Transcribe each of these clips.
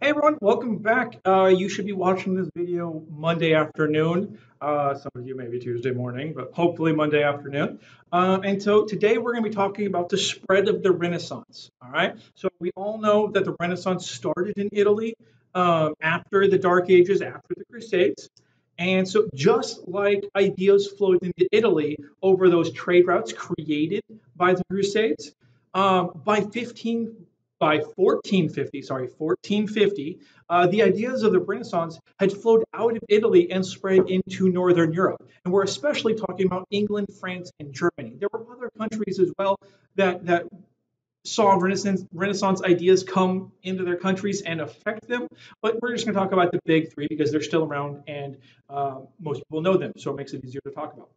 Hey everyone, welcome back. You should be watching this video Monday afternoon. Some of you maybe Tuesday morning, but hopefully Monday afternoon. And so today we're going to be talking about the spread of the Renaissance. All right. So we all know that the Renaissance started in Italy after the Dark Ages, after the Crusades. And so just like ideas flowed into Italy over those trade routes created by the Crusades, by 1450, the ideas of the Renaissance had flowed out of Italy and spread into Northern Europe. And we're especially talking about England, France, and Germany. There were other countries as well that saw Renaissance ideas come into their countries and affect them. But we're just going to talk about the big three because they're still around and most people know them. So it makes it easier to talk about.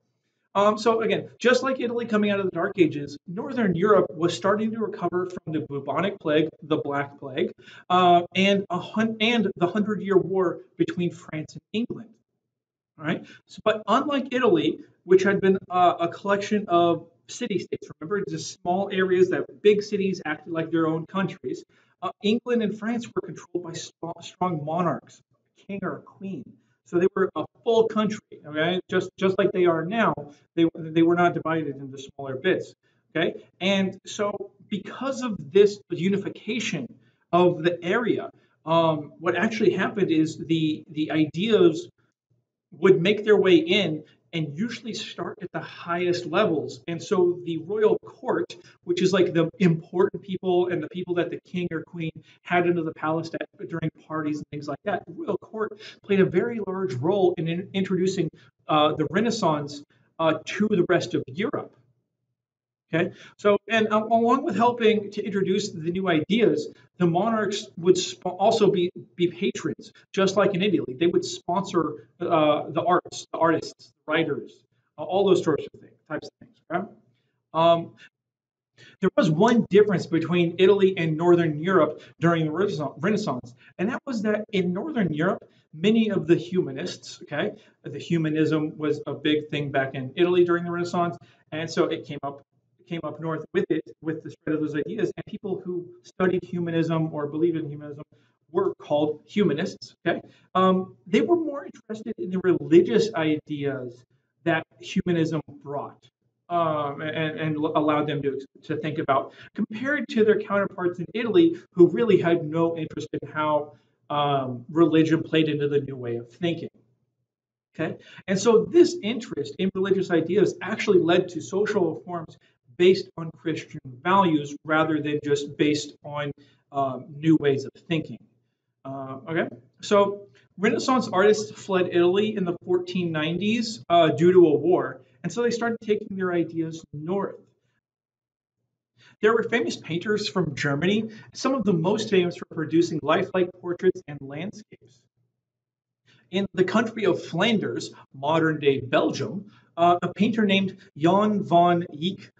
So again, just like Italy coming out of the Dark Ages, Northern Europe was starting to recover from the bubonic plague, the Black Plague, and the Hundred-Year War between France and England. All right, but unlike Italy, which had been a collection of city-states, remember, just small areas that big cities acted like their own countries. England and France were controlled by strong monarchs, a king or a queen. So they were a full country, okay, just like they are now. They were not divided into smaller bits, okay. And so because of this unification of the area, what actually happened is the ideas would make their way in and usually start at the highest levels. And so the royal court, which is like the important people and the people that the king or queen had into the palace during parties and things like that, the royal court played a very large role in introducing the Renaissance to the rest of Europe. Okay, so and along with helping to introduce the new ideas, the monarchs would also be patrons, just like in Italy. They would sponsor the artists, the writers, all those sorts of types of things. Okay? Um, there was one difference between Italy and Northern Europe during the Renaissance, and that was that in Northern Europe, many of the humanists, okay, the humanism was a big thing back in Italy during the Renaissance, and so it came up north with it, with the spread of those ideas, and people who studied humanism or believed in humanism were called humanists. Okay, they were more interested in the religious ideas that humanism brought and allowed them to think about, compared to their counterparts in Italy, who really had no interest in how religion played into the new way of thinking. Okay, and so this interest in religious ideas actually led to social reforms based on Christian values rather than just based on new ways of thinking. Okay, so Renaissance artists fled Italy in the 1490s due to a war, and so they started taking their ideas north. There were famous painters from Germany, some of the most famous for producing lifelike portraits and landscapes. In the country of Flanders, modern day Belgium, a painter named Jan van Eyck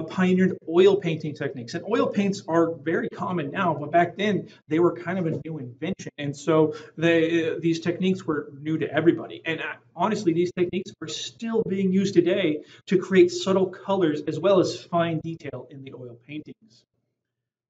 pioneered oil painting techniques. And oil paints are very common now, but back then they were kind of a new invention. And so these techniques were new to everybody. And honestly, these techniques are still being used today to create subtle colors as well as fine detail in the oil paintings.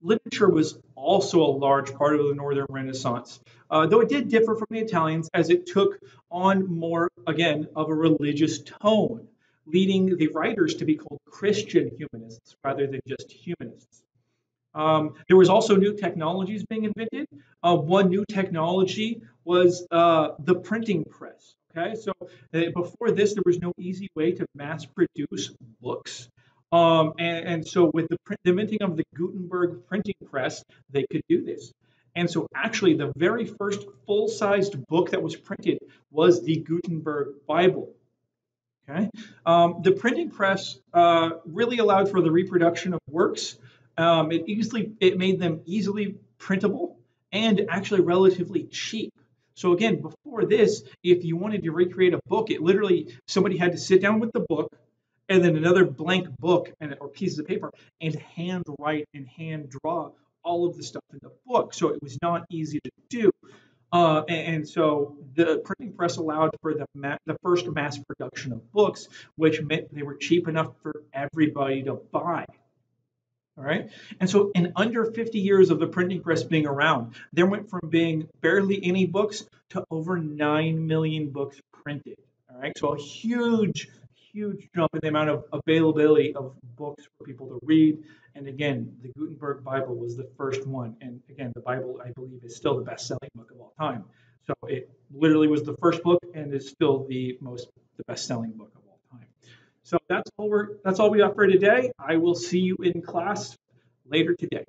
Literature was also a large part of the Northern Renaissance, though it did differ from the Italians as it took on more, again, of a religious tone, leading the writers to be called Christian humanists rather than just humanists. There was also new technologies being invented. One new technology was the printing press. Okay, so before this, there was no easy way to mass produce books. And so with the inventing of the Gutenberg printing press, they could do this. And so actually, the very first full-sized book that was printed was the Gutenberg Bible. Okay, the printing press really allowed for the reproduction of works. It made them easily printable and actually relatively cheap. So again, before this, if you wanted to recreate a book, it literally somebody had to sit down with the book and then another blank book or pieces of paper and hand write and hand draw all of the stuff in the book. So it was not easy to do. And so the printing press allowed for the first mass production of books, which meant they were cheap enough for everybody to buy. All right. And so in under 50 years of the printing press being around, there went from being barely any books to over 9 million books printed. All right. So a huge, huge jump in the amount of availability of books for people to read. And again, the Gutenberg Bible was the first one. And again, the Bible, I believe, is still the best selling book of all time. So it literally was the first book and is still the best selling book of all time. So that's all we got for today. I will see you in class later today.